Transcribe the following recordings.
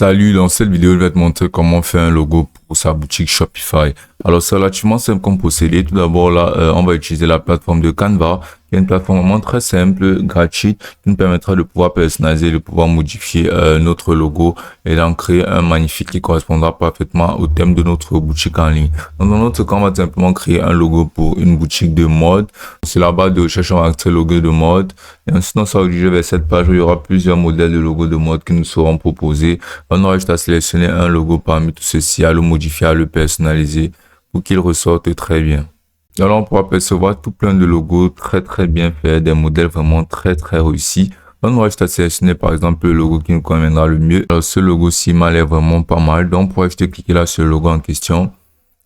Salut, dans cette vidéo, je vais te montrer comment faire un logo pour sa boutique Shopify. Alors, c'est relativement simple comme procédé. Tout d'abord, là, on va utiliser la plateforme de Canva, qui est une plateforme vraiment très simple, gratuite, qui nous permettra de pouvoir personnaliser, de pouvoir modifier notre logo et d'en créer un magnifique qui correspondra parfaitement au thème de notre boutique en ligne. Donc, dans notre cas, on va simplement créer un logo pour une boutique de mode. Sur la barre de recherche, on va créer logo de mode. Et ensuite, on sera dirigé vers cette page où il y aura plusieurs modèles de logos de mode qui nous seront proposés. On aura juste à sélectionner un logo parmi tous ceux-ci, à le modifier, à le personnaliser pour qu'il ressorte très bien. Alors, on pourra percevoir tout plein de logos très bien faits, des modèles vraiment très réussis. On aura juste à sélectionner par exemple le logo qui nous conviendra le mieux. Alors, ce logo-ci m'a l'air vraiment pas mal, donc on pourra juste cliquer là sur le logo en question.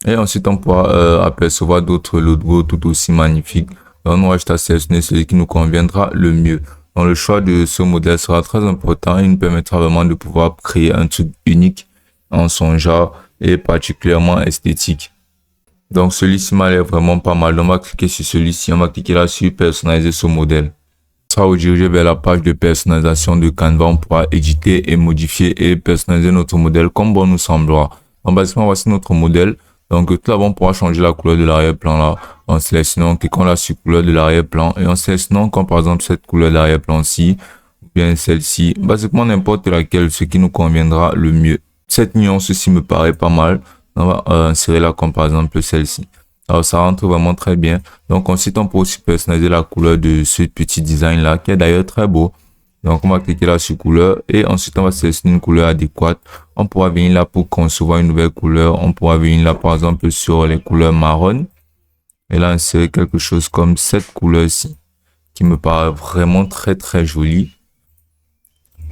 Et ensuite, on pourra apercevoir d'autres logos tout aussi magnifiques. On aura juste à sélectionner celui qui nous conviendra le mieux. Donc, le choix de ce modèle sera très important et il nous permettra vraiment de pouvoir créer un truc unique en son genre et particulièrement esthétique. Donc, celui-ci m'a l'air vraiment pas mal. Donc, on va cliquer sur celui-ci. On va cliquer là sur personnaliser ce modèle. On sera redirigé vers la page de personnalisation de Canva. On pourra éditer et modifier et personnaliser notre modèle comme bon nous semblera. Donc, basiquement, voici notre modèle. Donc, tout d'abord, on pourra changer la couleur de l'arrière-plan là en sélectionnant, cliquant là sur couleur de l'arrière-plan et en sélectionnant comme par exemple cette couleur d'arrière-plan-ci ou bien celle-ci. Basiquement, n'importe laquelle, ce qui nous conviendra le mieux. Cette nuance-ci me paraît pas mal. On va insérer là comme par exemple celle-ci. Alors, ça rentre vraiment très bien. Donc, ensuite, on peut aussi personnaliser la couleur de ce petit design là qui est d'ailleurs très beau. Donc, on va cliquer là sur couleur et ensuite, on va sélectionner une couleur adéquate. On pourra venir là pour concevoir une nouvelle couleur. On pourra venir là, par exemple, sur les couleurs marron. Et là, insérer quelque chose comme cette couleur-ci qui me paraît vraiment très jolie.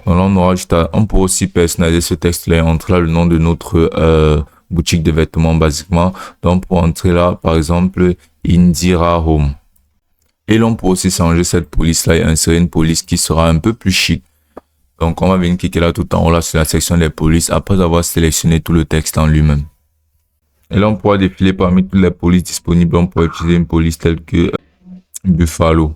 Donc, là, on aura juste on pourra aussi personnaliser ce texte-là et entrer là le nom de notre boutique de vêtements, basiquement. Donc, pour entrer là, par exemple, Indira Home. Et l'on peut aussi changer cette police-là et insérer une police qui sera un peu plus chic. Donc, on va venir cliquer là tout en haut là sur la section des polices après avoir sélectionné tout le texte en lui-même. Et là, on pourra défiler parmi toutes les polices disponibles. On pourra utiliser une police telle que Buffalo.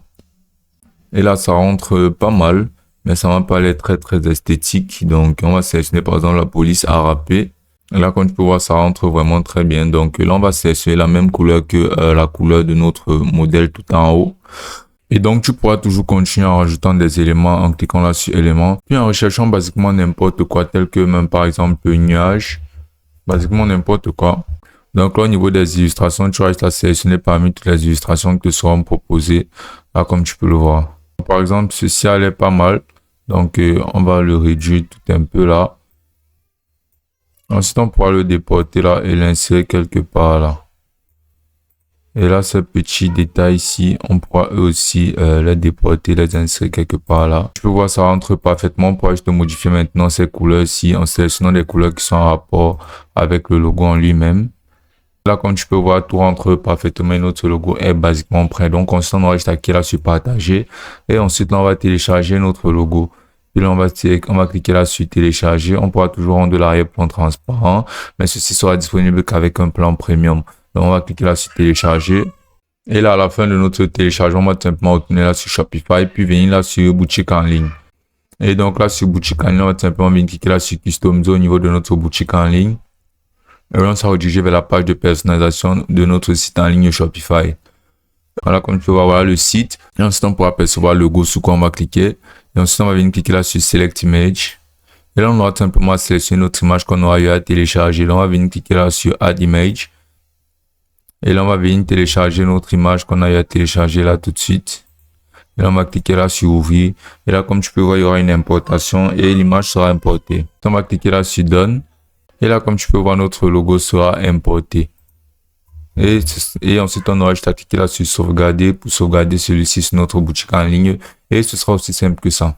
Et là, ça rentre pas mal, mais ça m'a pas l'air très esthétique. Donc, on va sélectionner par exemple la police à râpé. Et là, comme tu peux voir, ça rentre vraiment très bien. Donc là, on va sélectionner la même couleur que la couleur de notre modèle tout en haut. Et donc, tu pourras toujours continuer en rajoutant des éléments en cliquant là sur éléments. Puis en recherchant basiquement n'importe quoi, tel que même par exemple nuage. Basiquement n'importe quoi. Donc là, au niveau des illustrations, tu vas juste à sélectionner parmi toutes les illustrations qui te seront proposées. Là, comme tu peux le voir. Par exemple, ceci a l'air pas mal. Donc, on va le réduire tout un peu là. Ensuite, on pourra le déporter là et l'insérer quelque part là. Et là, ce petit détail ici, on pourra eux aussi les déporter, les insérer quelque part là. Tu peux voir, ça rentre parfaitement. On pourra juste modifier maintenant ces couleurs ici en sélectionnant des couleurs qui sont en rapport avec le logo en lui-même. Là, comme tu peux voir, tout rentre parfaitement et notre logo est basiquement prêt. Donc, ensuite, on aura juste à cliquer là sur partager. Et ensuite, là, on va télécharger notre logo. Puis là, on va cliquer là sur télécharger. On pourra toujours rendre l'arrière-plan transparent, mais ceci sera disponible qu'avec un plan premium. Donc, on va cliquer là sur télécharger. Et là, à la fin de notre téléchargement, on va simplement retourner là sur Shopify, puis venir là sur boutique en ligne. Et donc là, sur boutique en ligne, on va simplement venir cliquer là sur customiser au niveau de notre boutique en ligne. Et là, on sera redirigé vers la page de personnalisation de notre site en ligne Shopify. Voilà, comme tu peux voir, voilà le site. Et ensuite, on pourra apercevoir le logo sous quoi on va cliquer. Et ensuite, on va venir cliquer là sur Select Image. Et là, on aura simplement sélectionné notre image qu'on aura eu à télécharger. Là, on va venir cliquer là sur Add Image. Et là, on va venir télécharger notre image qu'on a eu à télécharger là tout de suite. Et là, on va cliquer là sur Ouvrir. Et là, comme tu peux voir, il y aura une importation et l'image sera importée. On va cliquer là sur Done. Et là, comme tu peux voir, notre logo sera importé. Et ensuite, on aura juste à cliquer là sur sauvegarder pour sauvegarder celui-ci sur notre boutique en ligne. Et ce sera aussi simple que ça.